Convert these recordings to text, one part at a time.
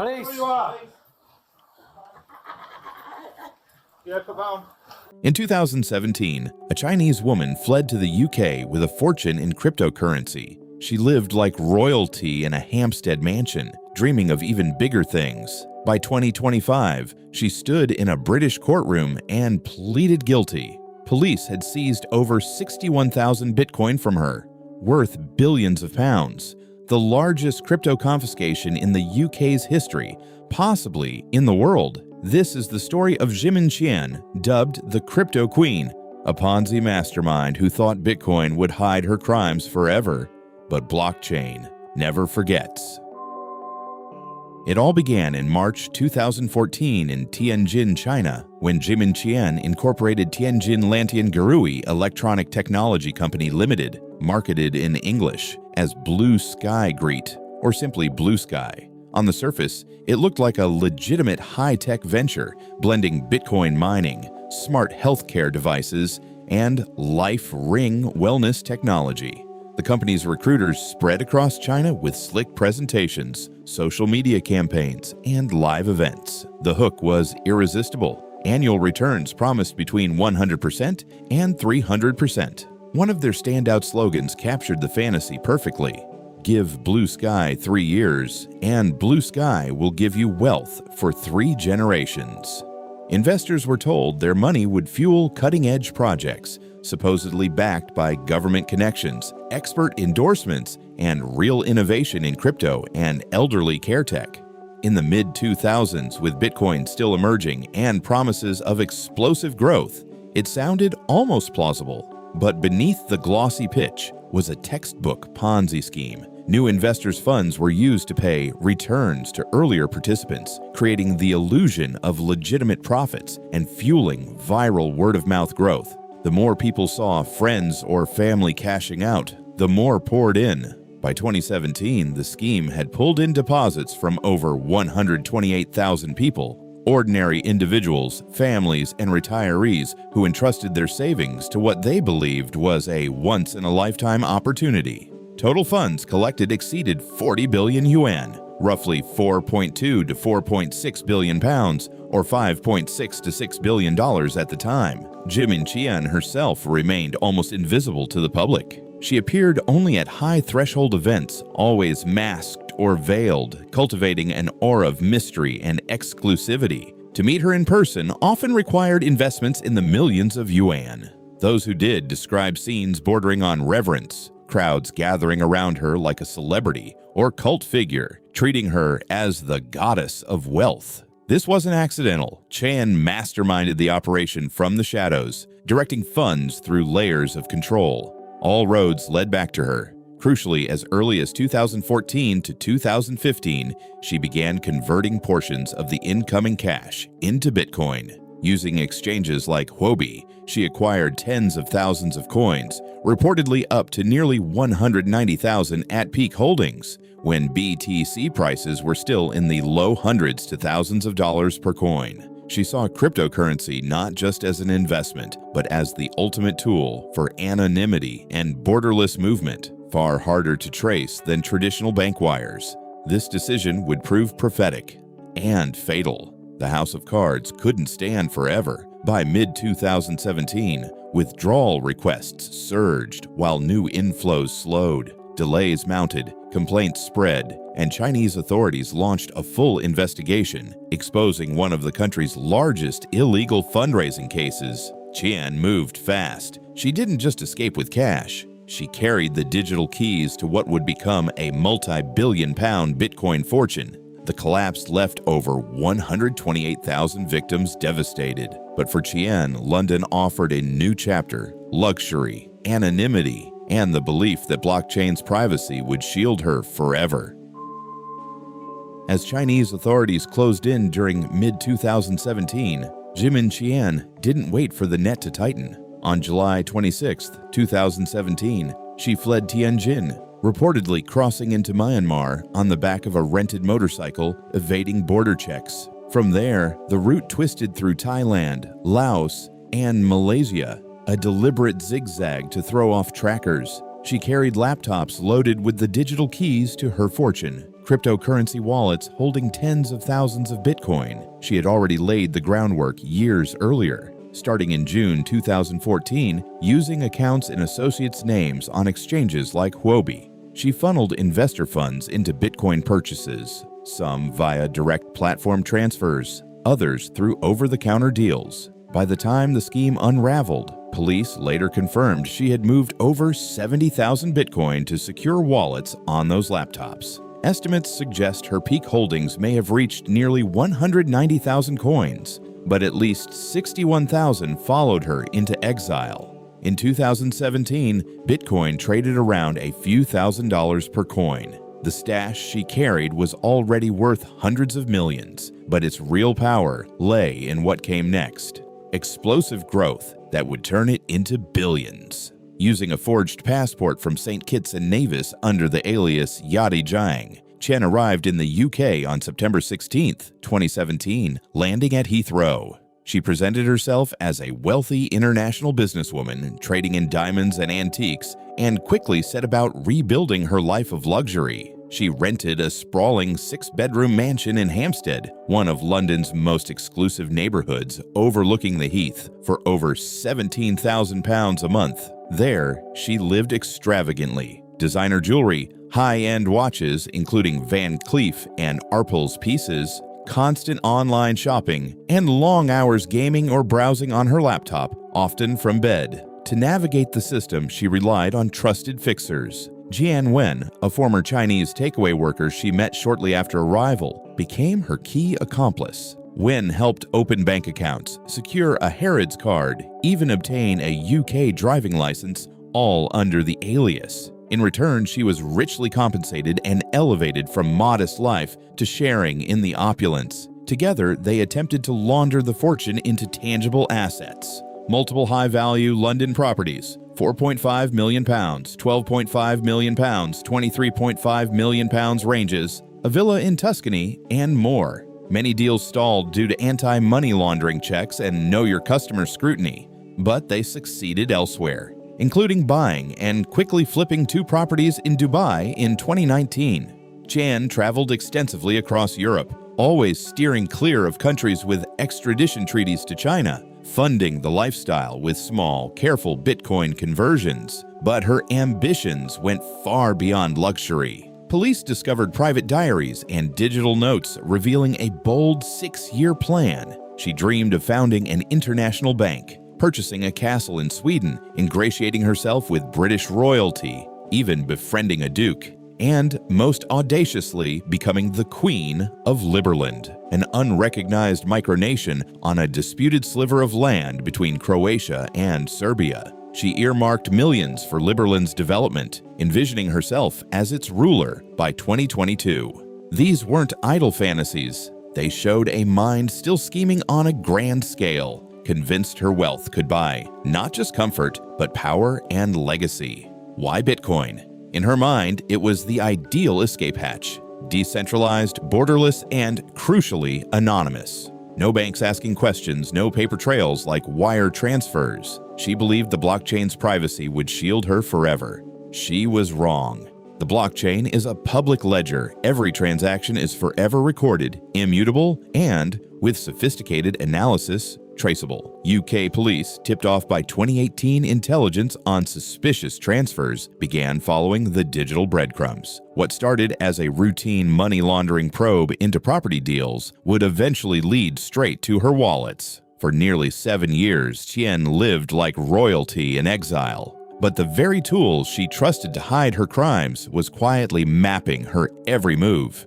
Police! In 2017, a Chinese woman fled to the UK with a fortune in cryptocurrency. She lived like royalty in a Hampstead mansion, dreaming of even bigger things. By 2025, she stood in a British courtroom and pleaded guilty. Police had seized over 61,000 Bitcoin from her, worth billions of pounds, the largest crypto confiscation in the UK's history, possibly in the world. This is the story of Zhimin Qian, dubbed the Cryptoqueen, a Ponzi mastermind who thought Bitcoin would hide her crimes forever. But blockchain never forgets. It all began in March 2014 in Tianjin, China, when Zhimin Qian incorporated Tianjin Lantian Gurui Electronic Technology Company Limited, marketed in English as Blue Sky Greet, or simply Blue Sky. On the surface, it looked like a legitimate high-tech venture, blending Bitcoin mining, smart healthcare devices, and Life Ring wellness technology. The company's recruiters spread across China with slick presentations, social media campaigns, and live events. The hook was irresistible. Annual returns promised between 100% and 300%. One of their standout slogans captured the fantasy perfectly. Give Blue Sky 3 years, and Blue Sky will give you wealth for 3 generations. Investors were told their money would fuel cutting-edge projects, supposedly backed by government connections, expert endorsements, and real innovation in crypto and elderly care tech. In the mid-2000s, with Bitcoin still emerging and promises of explosive growth, it sounded almost plausible. But beneath the glossy pitch was a textbook Ponzi scheme. New investors' funds were used to pay returns to earlier participants, creating the illusion of legitimate profits and fueling viral word-of-mouth growth. The more people saw friends or family cashing out, the more poured in. By 2017, the scheme had pulled in deposits from over 128,000 people, ordinary individuals, families, and retirees who entrusted their savings to what they believed was a once-in-a-lifetime opportunity. Total funds collected exceeded 40 billion yuan, roughly 4.2 to 4.6 billion pounds, or $5.6 to $6 billion at the time. Zhimin Qian herself remained almost invisible to the public. She appeared only at high-threshold events, always masked or veiled, cultivating an aura of mystery and exclusivity. To meet her in person often required investments in the millions of yuan. Those who did describe scenes bordering on reverence, crowds gathering around her like a celebrity or cult figure, treating her as the goddess of wealth. This wasn't accidental. Qian masterminded the operation from the shadows, directing funds through layers of control. All roads led back to her. Crucially, as early as 2014 to 2015, she began converting portions of the incoming cash into Bitcoin. Using exchanges like Huobi, she acquired tens of thousands of coins, reportedly up to nearly 190,000 at peak holdings, when BTC prices were still in the low hundreds to thousands of dollars per coin. She saw cryptocurrency not just as an investment, but as the ultimate tool for anonymity and borderless movement, far harder to trace than traditional bank wires. This decision would prove prophetic and fatal. The house of cards couldn't stand forever. By mid-2017, withdrawal requests surged while new inflows slowed. Delays mounted, complaints spread, and Chinese authorities launched a full investigation, exposing one of the country's largest illegal fundraising cases. Qian moved fast. She didn't just escape with cash. She carried the digital keys to what would become a multi-billion-pound Bitcoin fortune. The collapse left over 128,000 victims devastated. But for Qian, London offered a new chapter: luxury, anonymity, and the belief that blockchain's privacy would shield her forever. As Chinese authorities closed in during mid-2017, Zhimin Qian didn't wait for the net to tighten. On July 26, 2017, she fled Tianjin, reportedly crossing into Myanmar on the back of a rented motorcycle, evading border checks. From there, the route twisted through Thailand, Laos, and Malaysia, a deliberate zigzag to throw off trackers. She carried laptops loaded with the digital keys to her fortune. cryptocurrency wallets holding tens of thousands of Bitcoin. She had already laid the groundwork years earlier, starting in June 2014, using accounts in associates' names on exchanges like Huobi. She funneled investor funds into Bitcoin purchases, some via direct platform transfers, others through over-the-counter deals. By the time the scheme unraveled, police later confirmed she had moved over 70,000 Bitcoin to secure wallets on those laptops. Estimates suggest her peak holdings may have reached nearly 190,000 coins, but at least 61,000 followed her into exile. In 2017, Bitcoin traded around a few $1,000s per coin. The stash she carried was already worth hundreds of millions, but its real power lay in what came next: explosive growth that would turn it into billions. Using a forged passport from St. Kitts and Nevis under the alias Yadi Jiang, Qian arrived in the UK on September 16, 2017, landing at Heathrow. She presented herself as a wealthy international businesswoman trading in diamonds and antiques, and quickly set about rebuilding her life of luxury. She rented a sprawling 6-bedroom mansion in Hampstead, one of London's most exclusive neighborhoods, overlooking the Heath, for over £17,000 a month. There, she lived extravagantly. Designer jewelry, high-end watches including Van Cleef and Arpels pieces, constant online shopping, and long hours gaming or browsing on her laptop, often from bed. To navigate the system, she relied on trusted fixers. Jian Wen, a former Chinese takeaway worker she met shortly after arrival, became her key accomplice. Wen helped open bank accounts, secure a Harrods card, even obtain a UK driving license, all under the alias. In return, she was richly compensated and elevated from modest life to sharing in the opulence. Together, they attempted to launder the fortune into tangible assets. Multiple high-value London properties, £4.5 million, £12.5 million, £23.5 million ranges, a villa in Tuscany, and more. Many deals stalled due to anti-money laundering checks and know-your-customer scrutiny, but they succeeded elsewhere, including buying and quickly flipping 2 properties in Dubai in 2019. Qian traveled extensively across Europe, always steering clear of countries with extradition treaties to China, funding the lifestyle with small, careful Bitcoin conversions. But her ambitions went far beyond luxury. Police discovered private diaries and digital notes revealing a bold 6-year plan. She dreamed of founding an international bank, purchasing a castle in Sweden, ingratiating herself with British royalty, even befriending a duke, and, most audaciously, becoming the Queen of Liberland, an unrecognized micronation on a disputed sliver of land between Croatia and Serbia. She earmarked millions for Liberland's development, envisioning herself as its ruler by 2022. These weren't idle fantasies. They showed a mind still scheming on a grand scale, convinced her wealth could buy not just comfort, but power and legacy. Why Bitcoin? In her mind, it was the ideal escape hatch: decentralized, borderless, and, crucially, anonymous. No banks asking questions, no paper trails like wire transfers. She believed the blockchain's privacy would shield her forever. She was wrong. The blockchain is a public ledger. Every transaction is forever recorded, immutable, and, with sophisticated analysis, traceable. UK police, tipped off by 2018 intelligence on suspicious transfers, began following the digital breadcrumbs. What started as a routine money laundering probe into property deals would eventually lead straight to her wallets. For nearly 7 years, Qian lived like royalty in exile. But the very tools she trusted to hide her crimes was quietly mapping her every move.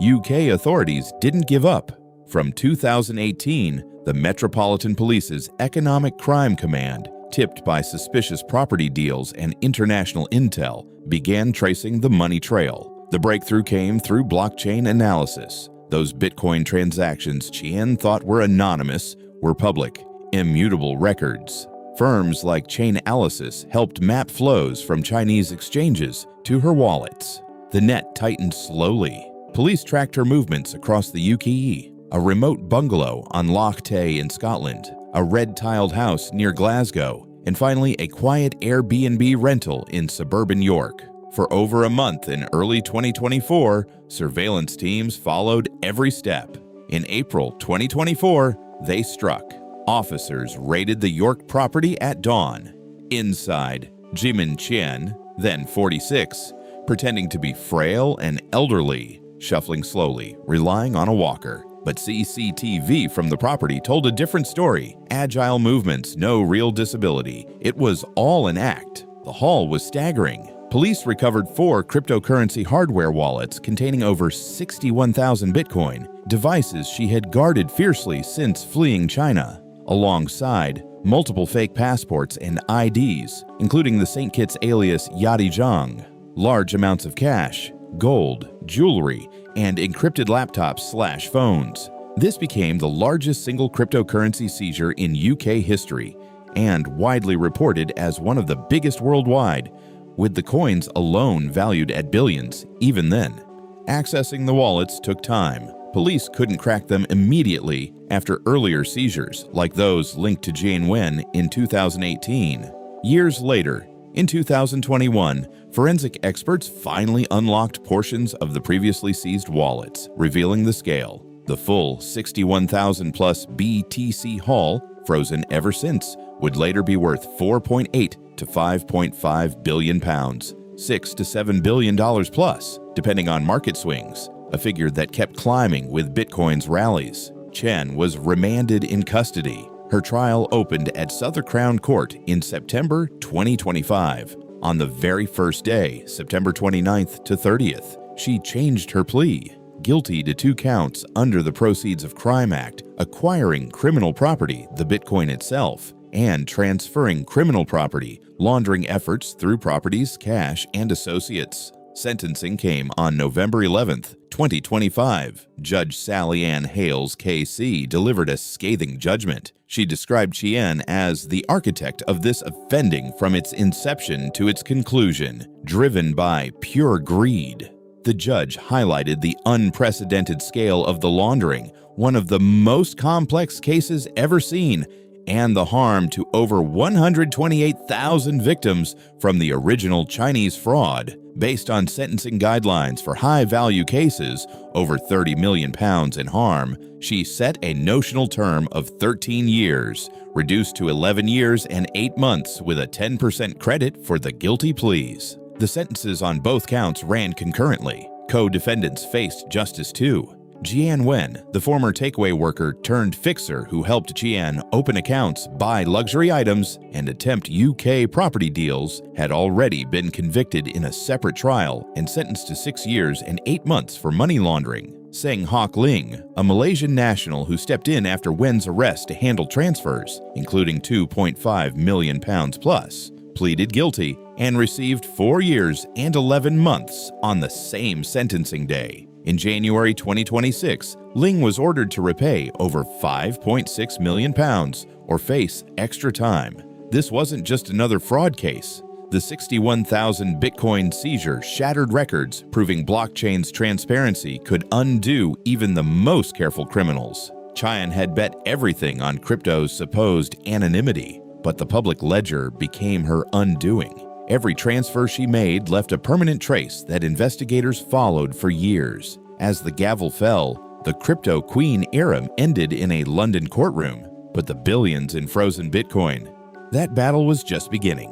UK authorities didn't give up. From 2018, the Metropolitan Police's Economic Crime Command, tipped by suspicious property deals and international intel, began tracing the money trail. The breakthrough came through blockchain analysis. Those Bitcoin transactions Qian thought were anonymous were public, immutable records. Firms like Chainalysis helped map flows from Chinese exchanges to her wallets. The net tightened slowly. Police tracked her movements across the UK, a remote bungalow on Loch Tay in Scotland, a red-tiled house near Glasgow, and finally a quiet Airbnb rental in suburban York. For over a month in early 2024, surveillance teams followed every step. In April 2024, they struck. Officers raided the York property at dawn. Inside, Zhimin Qian, then 46, pretending to be frail and elderly, shuffling slowly, relying on a walker. But CCTV from the property told a different story. Agile movements, no real disability. It was all an act. The haul was staggering. Police recovered 4 cryptocurrency hardware wallets containing over 61,000 Bitcoin, devices she had guarded fiercely since fleeing China, alongside multiple fake passports and IDs, including the St. Kitts alias Yadi Zhang, large amounts of cash, gold, jewelry, and encrypted laptops/phones. This became the largest single cryptocurrency seizure in UK history and widely reported as one of the biggest worldwide, with the coins alone valued at billions even then. Accessing the wallets took time. Police couldn't crack them immediately after earlier seizures, like those linked to Jane Wen in 2018. Years later, in 2021, forensic experts finally unlocked portions of the previously seized wallets, revealing the scale. The full 61,000 plus BTC haul, frozen ever since, would later be worth 4.8 to 5.5 billion pounds, $6 to $7 billion plus, depending on market swings, a figure that kept climbing with Bitcoin's rallies. Chen was remanded in custody. Her trial opened at Southwark Crown Court in September 2025. On the very first day, September 29th to 30th, she changed her plea, guilty to 2 counts under the Proceeds of Crime Act, acquiring criminal property, the Bitcoin itself, and transferring criminal property, laundering efforts through properties, cash, and associates. Sentencing came on November 11th, 2025. Judge Sally Ann Hales, KC, delivered a scathing judgment. She described Qian as the architect of this offending from its inception to its conclusion, driven by pure greed. The judge highlighted the unprecedented scale of the laundering, one of the most complex cases ever seen, and the harm to over 128,000 victims from the original Chinese fraud. Based on sentencing guidelines for high-value cases, over 30 million pounds in harm, she set a notional term of 13 years, reduced to 11 years and 8 months with a 10% credit for the guilty pleas. The sentences on both counts ran concurrently. Co-defendants faced justice too. Jian Wen, the former takeaway worker turned fixer who helped Qian open accounts, buy luxury items, and attempt UK property deals, had already been convicted in a separate trial and sentenced to 6 years and 8 months for money laundering. Seng Hock Ling, a Malaysian national who stepped in after Wen's arrest to handle transfers, including 2.5 million pounds plus, pleaded guilty and received 4 years and 11 months on the same sentencing day. In January 2026, Ling was ordered to repay over 5.6 million pounds or face extra time. This wasn't just another fraud case. The 61,000 Bitcoin seizure shattered records, proving blockchain's transparency could undo even the most careful criminals. Qian had bet everything on crypto's supposed anonymity, but the public ledger became her undoing. Every transfer she made left a permanent trace that investigators followed for years. As the gavel fell, the Cryptoqueen era ended in a London courtroom, but the billions in frozen Bitcoin, that battle was just beginning.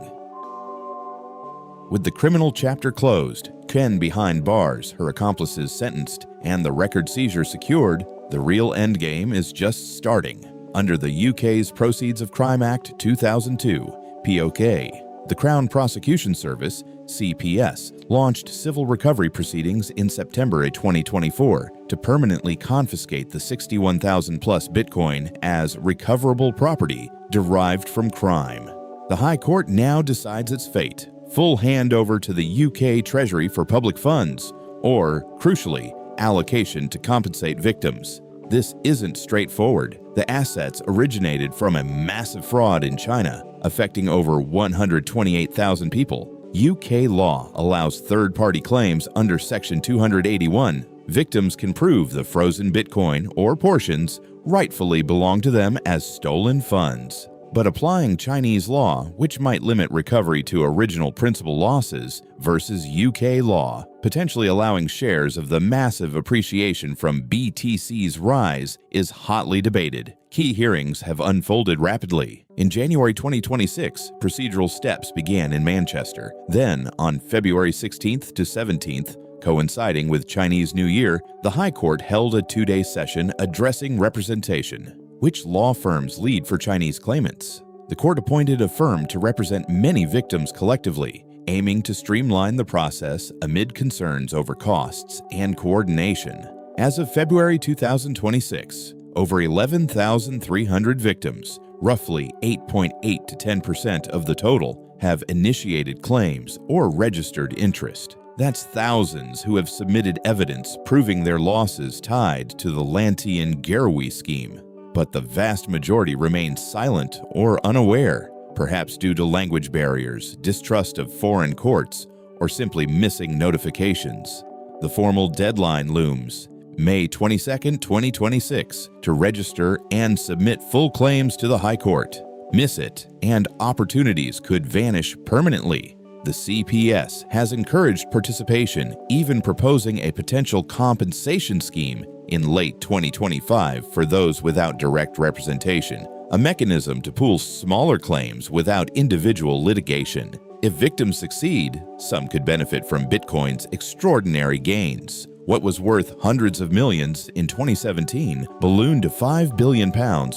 With the criminal chapter closed, Qian behind bars, her accomplices sentenced, and the record seizure secured, the real endgame is just starting. Under the UK's Proceeds of Crime Act 2002, POK, the Crown Prosecution Service, CPS, launched civil recovery proceedings in September 2024 to permanently confiscate the 61,000 plus Bitcoin as recoverable property derived from crime. The High Court now decides its fate: full handover to the UK Treasury for public funds, or, crucially, allocation to compensate victims. This isn't straightforward. The assets originated from a massive fraud in China, affecting over 128,000 people. UK law allows third-party claims under Section 281. Victims can prove the frozen Bitcoin or portions rightfully belong to them as stolen funds. but applying Chinese law, which might limit recovery to original principal losses, versus UK law, potentially allowing shares of the massive appreciation from BTC's rise, is hotly debated. Key hearings have unfolded rapidly. In January 2026, procedural steps began in Manchester. Then, on February 16th to 17th, coinciding with Chinese New Year, the High Court held a two-day session addressing representation. Which law firms lead for Chinese claimants? The court appointed a firm to represent many victims collectively, aiming to streamline the process amid concerns over costs and coordination. As of February 2026, over 11,300 victims, roughly 8.8 to 10% of the total, have initiated claims or registered interest. That's thousands who have submitted evidence proving their losses tied to the Lantian-Garoui scheme. But the vast majority remain silent or unaware, perhaps due to language barriers, distrust of foreign courts, or simply missing notifications. The formal deadline looms, May 22, 2026, to register and submit full claims to the High Court. Miss it, and opportunities could vanish permanently. The CPS has encouraged participation, even proposing a potential compensation scheme in late 2025 for those without direct representation, a mechanism to pool smaller claims without individual litigation. If victims succeed, some could benefit from Bitcoin's extraordinary gains. What was worth hundreds of millions in 2017 ballooned to £5 billion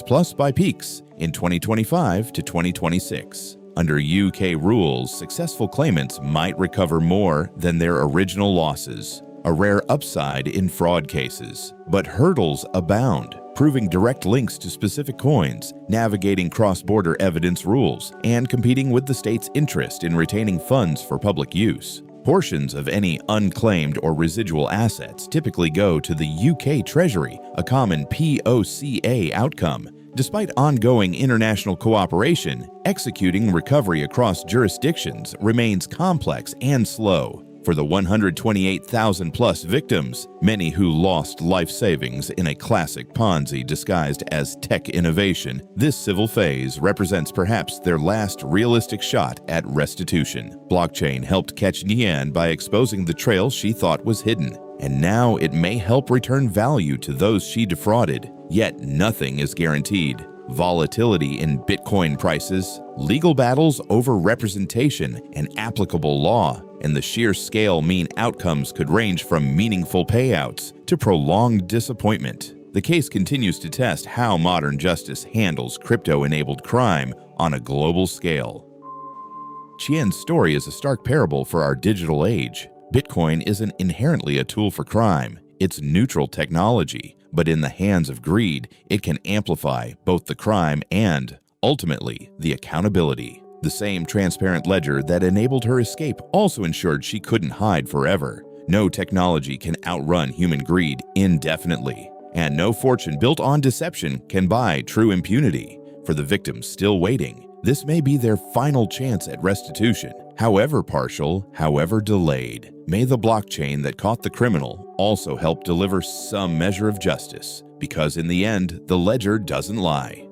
plus by peaks in 2025 to 2026. Under UK rules, successful claimants might recover more than their original losses, a rare upside in fraud cases. But hurdles abound, proving direct links to specific coins, navigating cross-border evidence rules, and competing with the state's interest in retaining funds for public use. Portions of any unclaimed or residual assets typically go to the UK Treasury, a common POCA outcome. Despite ongoing international cooperation, executing recovery across jurisdictions remains complex and slow. For the 128,000-plus victims, many who lost life savings in a classic Ponzi disguised as tech innovation, this civil phase represents perhaps their last realistic shot at restitution. Blockchain helped catch Qian by exposing the trail she thought was hidden, and now it may help return value to those she defrauded. Yet nothing is guaranteed. Volatility in Bitcoin prices, legal battles over representation and applicable law, and the sheer scale mean outcomes could range from meaningful payouts to prolonged disappointment. The case continues to test how modern justice handles crypto-enabled crime on a global scale. Qian's story is a stark parable for our digital age. Bitcoin isn't inherently a tool for crime. It's neutral technology, but in the hands of greed, it can amplify both the crime and, ultimately, the accountability. The same transparent ledger that enabled her escape also ensured she couldn't hide forever. No technology can outrun human greed indefinitely, and no fortune built on deception can buy true impunity. For the victims still waiting, this may be their final chance at restitution. However partial, however delayed, may the blockchain that caught the criminal also help deliver some measure of justice, because in the end, the ledger doesn't lie.